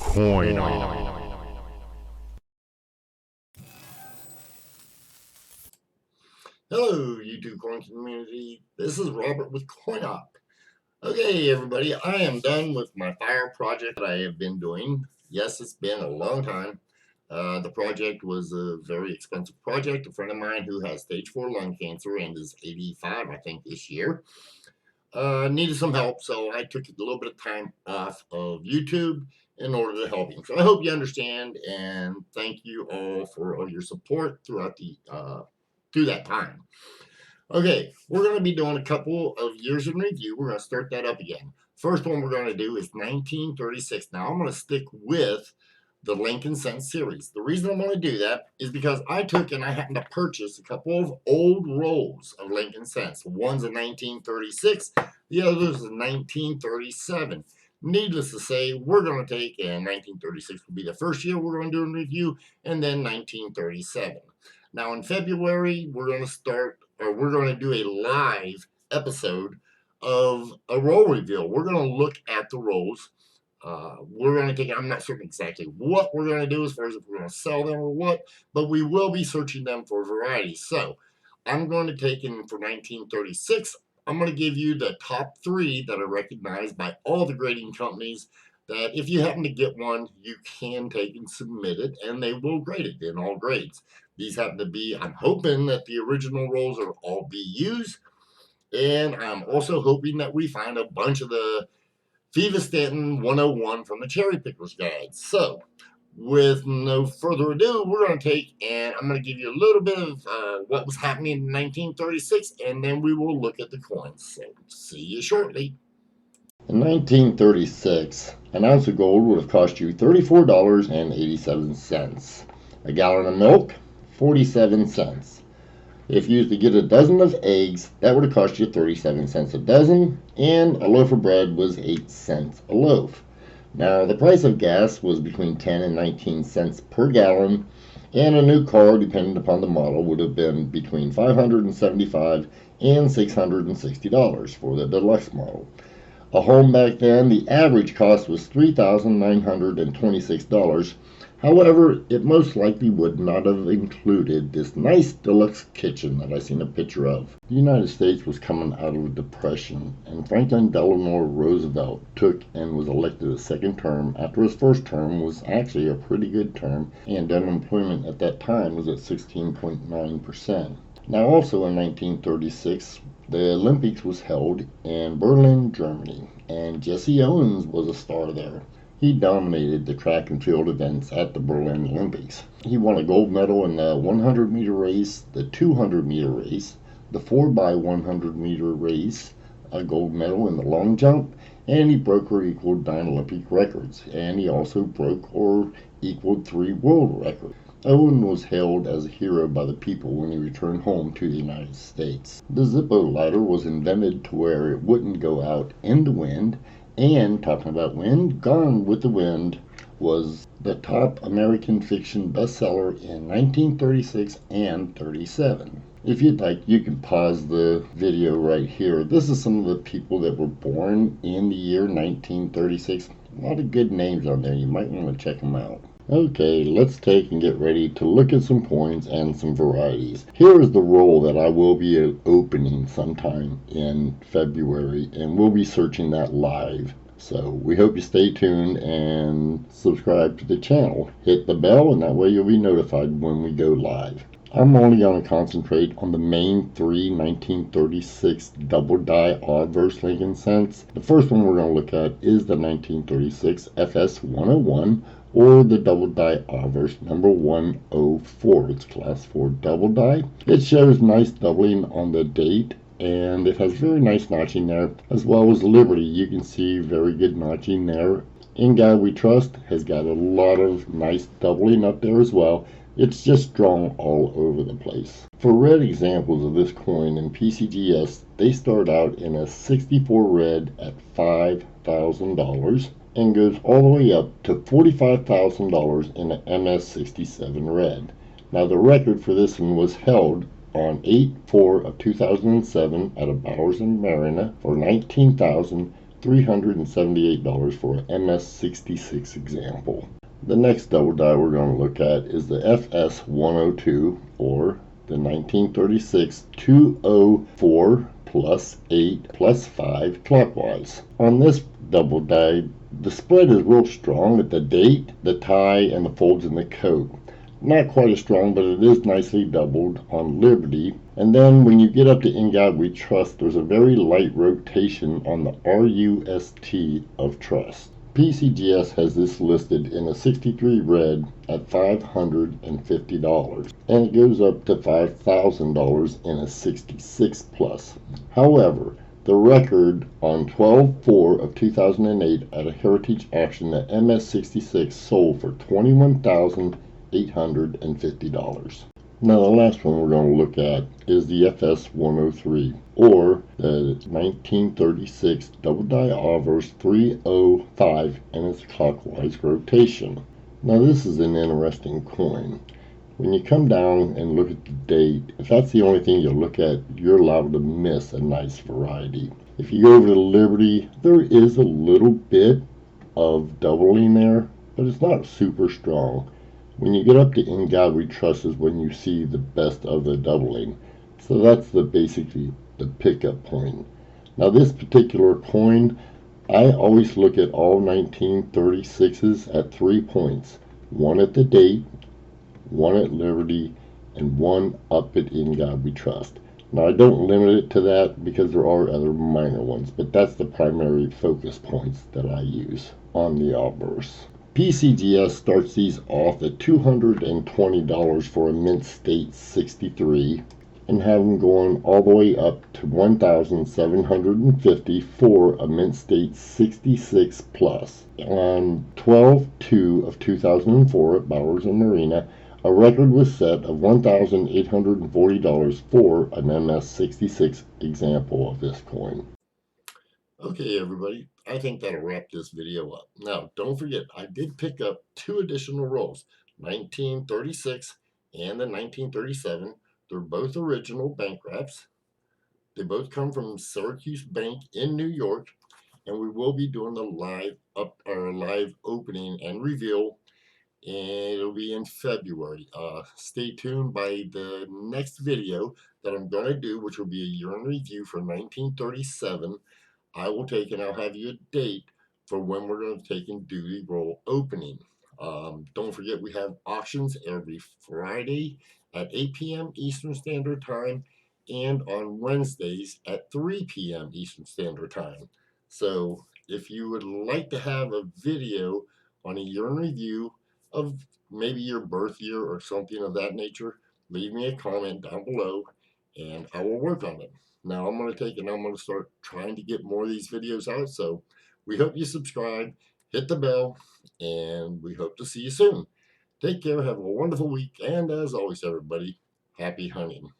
Coin on. Hello, YouTube coin community. This is Robert with CoinOp. Okay, everybody, I am done with my fire project that I have been doing. Yes, it's been a long time. The project was a very expensive project. A friend of mine who has stage 4 lung cancer and is 85, I think, this year, needed some help, so I took a little bit of time off of YouTube in order to help him. So I hope you understand, and thank you all for all your support throughout through that time. Okay, we're going to be doing a couple of years in review. We're going to start that up again. First one we're going to do is 1936. Now I'm going to stick with the Lincoln Cent series. The reason I'm going to do that is because I took and I happened to purchase a couple of old rolls of Lincoln Cents. One's a 1936, the other's a 1937. Needless to say, we're going to take, and 1936 will be the first year we're going to do a review, and then 1937. Now in February, we're going to do a live episode of a roll reveal. We're going to look at the rolls. We're going to take, I'm not certain exactly what we're going to do as far as if we're going to sell them or what, but we will be searching them for variety. So I'm going to take in for 1936. I'm going to give you the top 3 that are recognized by all the grading companies that if you happen to get one, you can take and submit it, and they will grade it in all grades. These happen to be, I'm hoping that the original rolls are all BUs, and I'm also hoping that we find a bunch of the Viva Stanton 101 from the Cherry Pickers Guide. So, with no further ado, we're going to take and I'm going to give you a little bit of what was happening in 1936, and then we will look at the coins. So, see you shortly. In 1936, an ounce of gold would have cost you $34.87. A gallon of milk, 47 cents. If you used to get a dozen of eggs, that would have cost you 37 cents a dozen, and a loaf of bread was 8 cents a loaf. Now, the price of gas was between 10 and 19 cents per gallon, and a new car, depending upon the model, would have been between $575 and $660 for the deluxe model. A home back then, the average cost was $3,926. However, it most likely would not have included this nice deluxe kitchen that I seen a picture of. The United States was coming out of a depression, and Franklin Delano Roosevelt took and was elected a second term after his first term was actually a pretty good term, and unemployment at that time was at 16.9%. Now also in 1936, the Olympics was held in Berlin, Germany, and Jesse Owens was a star there. He dominated the track and field events at the Berlin Olympics. He won a gold medal in the 100-meter race, the 200-meter race, the 4x100-meter race, a gold medal in the long jump, and he broke or equaled 9 Olympic records, and he also broke or equaled 3 world records. Owen was hailed as a hero by the people when he returned home to the United States. The Zippo lighter was invented to where it wouldn't go out in the wind, and talking about wind, Gone with the Wind was the top American fiction bestseller in 1936 and 37. If you'd like, you can pause the video right here. This is some of the people that were born in the year 1936. A lot of good names on there. You might want to check them out. Okay, let's take and get ready to look at some coins and some varieties. Here is the roll that I will be opening sometime in February, and we'll be searching that live. So we hope you stay tuned and subscribe to the channel. Hit the bell, and that way you'll be notified when we go live. I'm only going to concentrate on the main 3 1936 double die obverse Lincoln Cents. The first one we're going to look at is the 1936 FS 101, or the double die obverse number 104. It's class 4 double die. It shows nice doubling on the date, and it has very nice notching there, as well as Liberty. You can see very good notching there. In God We Trust has got a lot of nice doubling up there as well. It's just drawn all over the place. For red examples of this coin in PCGS, they start out in a 64 red at $5,000 and goes all the way up to $45,000 in an MS67 red. Now the record for this one was held on 8/4 of 2007 at a Bowers in Marina for $19,000 $378 for an MS66 example. The next double die we're going to look at is the FS102, or the 1936 204 plus 8 plus 5 clockwise. On this double die, the spread is real strong at the date, the tie, and the folds in the coat. Not quite as strong, but it is nicely doubled on Liberty. And then when you get up to In God We Trust, there's a very light rotation on the RUST of Trust. PCGS has this listed in a 63 red at $550, and it goes up to $5,000 in a 66 plus. However, the record on 12/4 of 2008 at a Heritage auction, the MS66 sold for $21,850. Now the last one we're going to look at is the FS103, or the 1936 double die Avers 305 and its clockwise rotation. Now this is an interesting coin. When you come down and look at the date, if that's the only thing you look at, you're liable to miss a nice variety. If you go over to Liberty, there is a little bit of doubling there, but it's not super strong. When you get up to In God We Trust is when you see the best of the doubling. So that's basically the pickup point. Now this particular coin, I always look at all 1936s at 3 points. One at the date, one at Liberty, and one up at In God We Trust. Now I don't limit it to that because there are other minor ones, but that's the primary focus points that I use on the obverse. PCGS starts these off at $220 for a Mint State 63 and have them going all the way up to $1,750 for a Mint State 66 plus. On 12/2 of 2004 at Bowers and Marina, a record was set of $1,840 for an MS66 example of this coin. Okay, everybody, I think that'll wrap this video up. Now, don't forget, I did pick up 2 additional rolls, 1936 and the 1937. They're both original bank wraps. They both come from Syracuse Bank in New York, and we will be doing the live opening and reveal, and it'll be in February. Stay tuned by the next video that I'm going to do, which will be a year in review for 1937. I will take and I'll have you a date for when we're going to take and do the roll opening. Don't forget, we have auctions every Friday at 8 p.m. Eastern Standard Time and on Wednesdays at 3 p.m. Eastern Standard Time. So if you would like to have a video on a year in review of maybe your birth year or something of that nature, leave me a comment down below and I will work on it. Now I'm going to start trying to get more of these videos out. So we hope you subscribe, hit the bell, and we hope to see you soon. Take care, have a wonderful week, and as always, everybody, happy hunting.